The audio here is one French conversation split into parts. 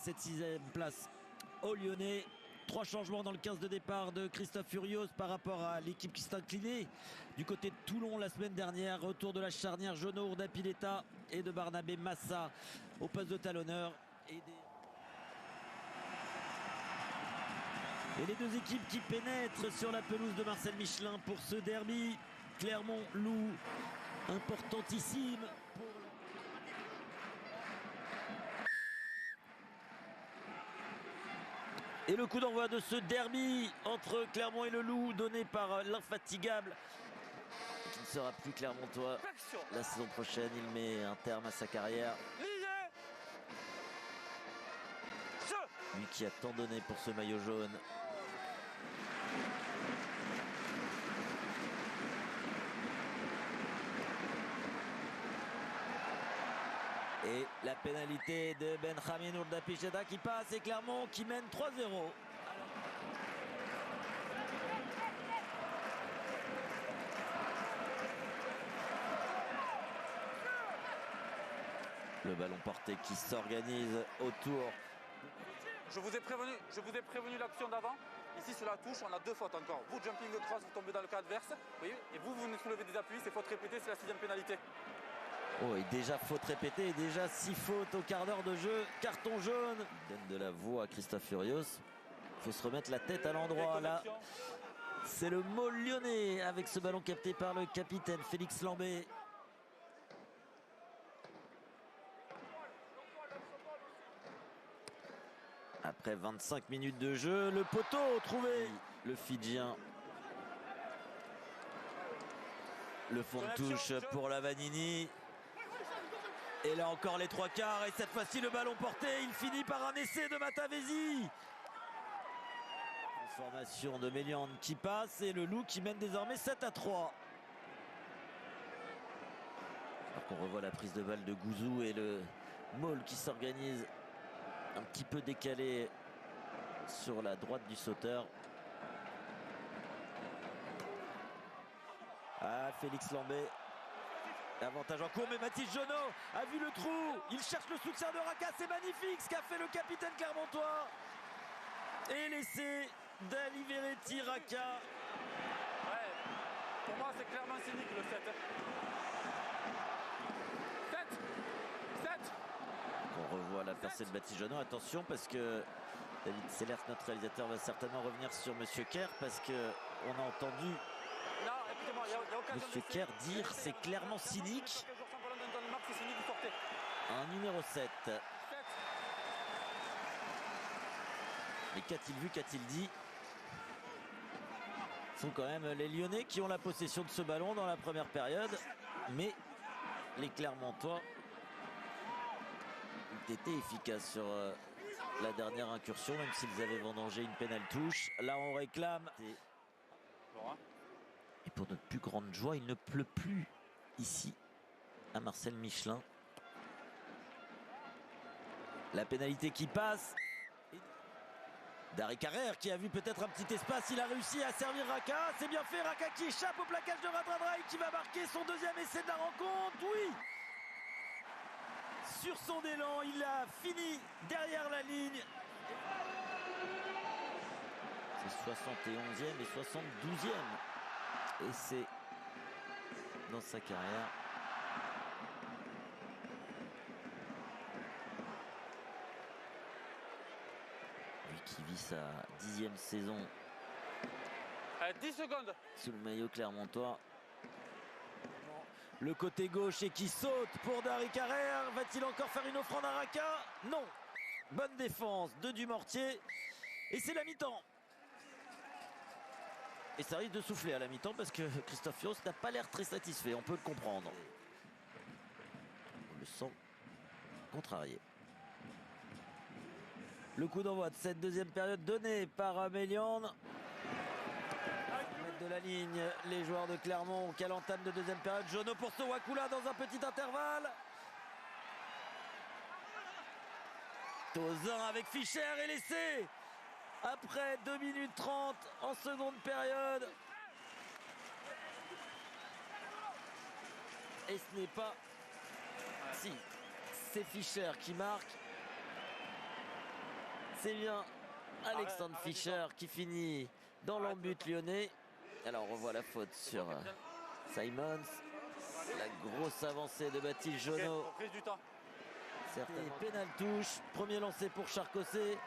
cette 6e place aux Lyonnais. 3 changements dans le 15 de départ de Christophe Furios par rapport à l'équipe qui s'est inclinée du côté de Toulon la semaine dernière. Retour de la charnière Jono Urdapilleta et de Barnabé Massa au poste de talonneur. Et les deux équipes qui pénètrent sur la pelouse de Marcel Michelin pour ce derby. Clermont-Loup, importantissime pour... Et le coup d'envoi de ce derby entre Clermont et le Loup, donné par l'infatigable, qui ne sera plus clermontois la saison prochaine. Il met un terme à sa carrière. Lui qui a tant donné pour ce maillot jaune. Et la pénalité de Benjamin Urdapilleta qui passe et Clermont qui mène 3-0. Le ballon porté qui s'organise autour. Je vous ai prévenu l'action d'avant. Ici sur la touche, on a 2 fautes encore. Vous, jumping de cross, vous tombez dans le cas adverse. Vous voyez, et vous venez soulever des appuis, c'est faute répétée, c'est la 6e pénalité. Oh, et déjà faute répétée, et déjà 6 fautes au quart d'heure de jeu. Carton jaune. Il donne de la voix à Christophe Furios. Il faut se remettre la tête à l'endroit là. C'est le Môle lyonnais avec ce ballon capté par le capitaine Félix Lambé. Après 25 minutes de jeu, le poteau trouvé. Le Fidjien. Le fond de touche pour la Vanini. Et là encore les 3/4. Et cette fois-ci le ballon porté. Il finit par un essai de Matavesi. Transformation de Méliande qui passe. Et le Loup qui mène désormais 7-3. Alors qu'on revoit la prise de balle de Gouzou et le Môle qui s'organise un petit peu décalé sur la droite du sauteur. Ah, Félix Lambé. Avantage en cours, mais Mathis Jono a vu le trou. Il cherche le soutien de Raka. C'est magnifique ce qu'a fait le capitaine clermontois. Et l'essai d'Aliveretti Raka. Ouais, pour moi c'est clairement cynique le 7. 7. On revoit la percée de Mathis Jono. Attention parce que David Sellers, notre réalisateur, va certainement revenir sur Monsieur Kerr parce qu'on a entendu Monsieur Kerr dire c'est clairement cynique. Un numéro 7. Mais qu'a-t-il vu, qu'a-t-il dit? Ce sont quand même les Lyonnais qui ont la possession de ce ballon dans la première période. Mais les Clermontois ont été efficaces sur la dernière incursion, même s'ils avaient vendangé une pénale touche. Là, on réclame. Et pour notre plus grande joie, il ne pleut plus ici à Marcel Michelin. La pénalité qui passe. Dari Carrère qui a vu peut-être un petit espace. Il a réussi à servir Raka. C'est bien fait. Raka qui échappe au plaquage de Radradra et qui va marquer son 2e essai de la rencontre. Oui. Sur son élan, il a fini derrière la ligne. C'est 71e et 72e. Essai dans sa carrière. Lui qui vit sa 10e saison. 10 secondes. Sous le maillot clermontois. Le côté gauche et qui saute pour Dari Carrère. Va-t-il encore faire une offrande à Raka? Non. Bonne défense de Dumortier. Et c'est la mi-temps. Et ça risque de souffler à la mi-temps parce que Christophe Furios n'a pas l'air très satisfait. On peut le comprendre. On le sent contrarié. Le coup d'envoi de cette 2e période donné par Méliande. De la ligne, les joueurs de Clermont. Quelle entame de 2e période. Jono pour Sowakula dans un petit intervalle. Tauzin avec Fischer et l'essai. Après 2 minutes 30 en seconde période. Et ce n'est pas... Si, c'est Fischer qui marque. C'est bien Alexandre Fischer qui finit dans l'embut lyonnais. Alors on revoit la faute sur Simons. La grosse avancée de Baptiste Jonot. Certainement. Pénal touche. Premier lancé pour Charcosset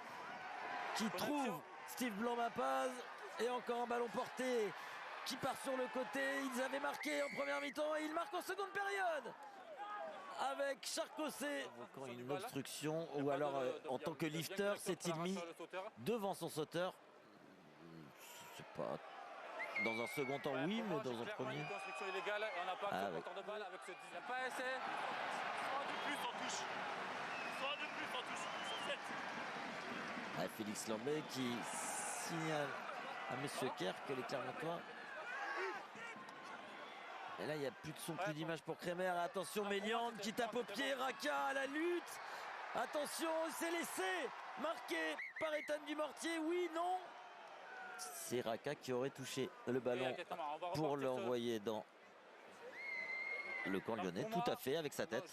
qui trouve Steve Blanc-Mapaz. Et encore un ballon porté qui part sur le côté. Ils avaient marqué en première mi-temps et ils marquent en seconde période. Avec Charcosset. Quand une obstruction ou alors en tant que lifter, s'est-il mis devant son sauteur? C'est pas... Dans un second temps, oui, mais dans un premier. Une construction illégale et on n'a pas de porteur de balle avec ce 10. Il n'y a pas essai. 3 de plus en touche. 3 de plus en touche. Sur 7. Félix Lambet qui signale à Monsieur Kerr que les Clermontois. Et là, il n'y a plus de son, plus d'image pour Kremer. Attention, Méliande qui tape au pied. Raka à la lutte. Attention, c'est laissé. Marqué par Ethan Dumortier. Oui, non. C'est Raka qui aurait touché le ballon pour l'envoyer dans le camp lyonnais. Tout à fait, avec sa tête.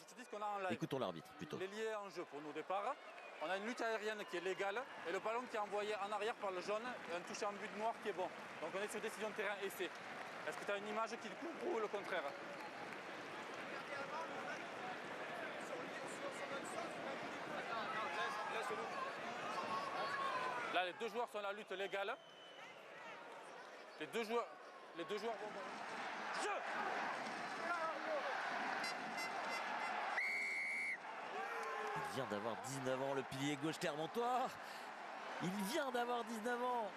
Écoutons l'arbitre plutôt. Il est lié en jeu pour nous au départ. On a une lutte aérienne qui est légale et le ballon qui est envoyé en arrière par le jaune et un touché en but noir qui est bon. Donc on est sur décision de terrain essai. Est-ce que tu as une image qui prouve le contraire? Là, les deux joueurs sont à la lutte légale. Les deux joueurs vont... Jeu! Il vient d'avoir 19 ans, le pilier gauche clermontois. Il vient d'avoir 19 ans.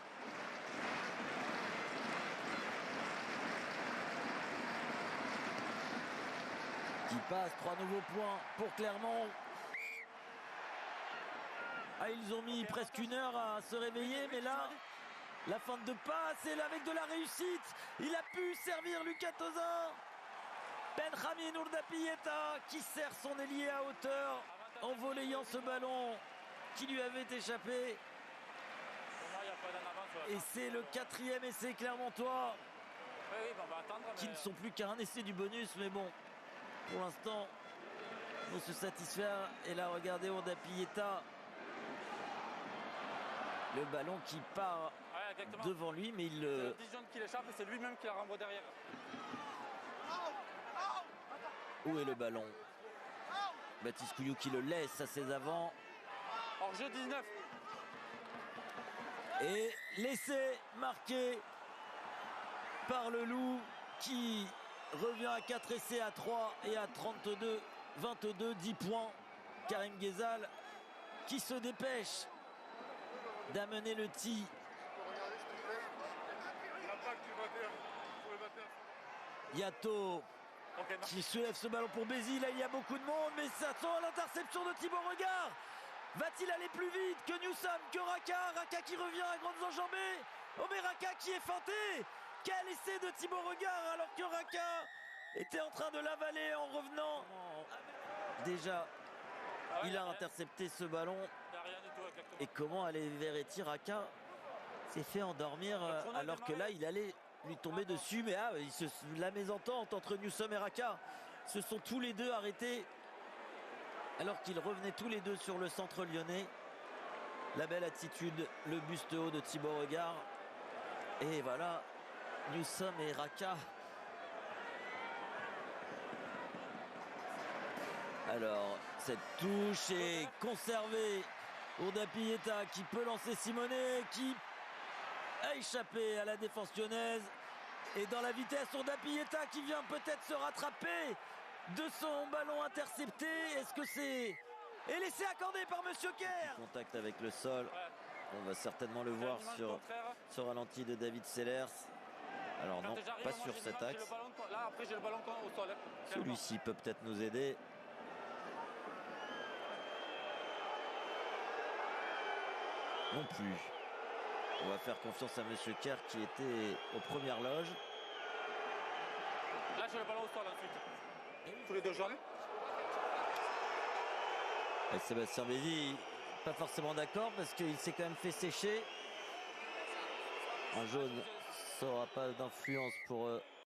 Qui passe, 3 nouveaux points pour Clermont. Ils ont mis presque une heure à se réveiller, mais là, la fin de passe, et là avec de la réussite, il a pu servir Lucas Tozin. Benjamin Urdapieta qui sert son ailier à hauteur en volleyant ce ballon qui lui avait échappé. Et c'est le 4e essai clermontois qui ne sont plus qu'à un essai du bonus, mais bon, pour l'instant, il faut se satisfaire. Et là, regardez Urdapieta. Le ballon qui part devant lui, mais il... C'est Dijon qui l'échappe et c'est lui-même qui la renvoie derrière. Où est le ballon? Baptiste Couillou qui le laisse à ses avants. Hors jeu 19. Et l'essai marqué par le Loup qui revient à 4 essais à 3 et à 22, 10 points. Karim Ghezal qui se dépêche d'amener le tir. Yato qui soulève ce ballon pour Bézi. Là, il y a beaucoup de monde, mais ça sent l'interception de Thibaut Regard. Va-t-il aller plus vite que Newsom, que Raka? Raka qui revient à grandes enjambées. Oh, mais Raka qui est feinté. Quel essai de Thibaut Regard alors que Raka était en train de l'avaler en revenant. Déjà, il a intercepté ce ballon. Et comment aller Verratti? Raka s'est fait endormir alors que là, il allait lui tomber dessus. Mais la mésentente entre Newsom et Raka se sont tous les deux arrêtés alors qu'ils revenaient tous les deux sur le centre lyonnais. La belle attitude, le buste haut de Thibaut Regard. Et voilà, Newsom et Raka. Alors, cette touche est conservée. Urdapieta qui peut lancer Simonet, qui a échappé à la défense lyonnaise. Et dans la vitesse, Urdapieta qui vient peut-être se rattraper de son ballon intercepté. Est-ce que c'est... Et l'essai accordé par Monsieur Kerr. Contact avec le sol. On va certainement le voir sur ce ralenti de David Sellers. Alors non, pas sur cet axe. Là, après, j'ai le ballon au sol. Celui-ci peut peut-être nous aider. Non plus. On va faire confiance à Monsieur Kerr qui était aux premières loges. Là, j'ai le ballon au sol ensuite. Tous les deux jaunes. Et Sébastien Bézi, pas forcément d'accord parce qu'il s'est quand même fait sécher. Un jaune, ça n'aura pas d'influence pour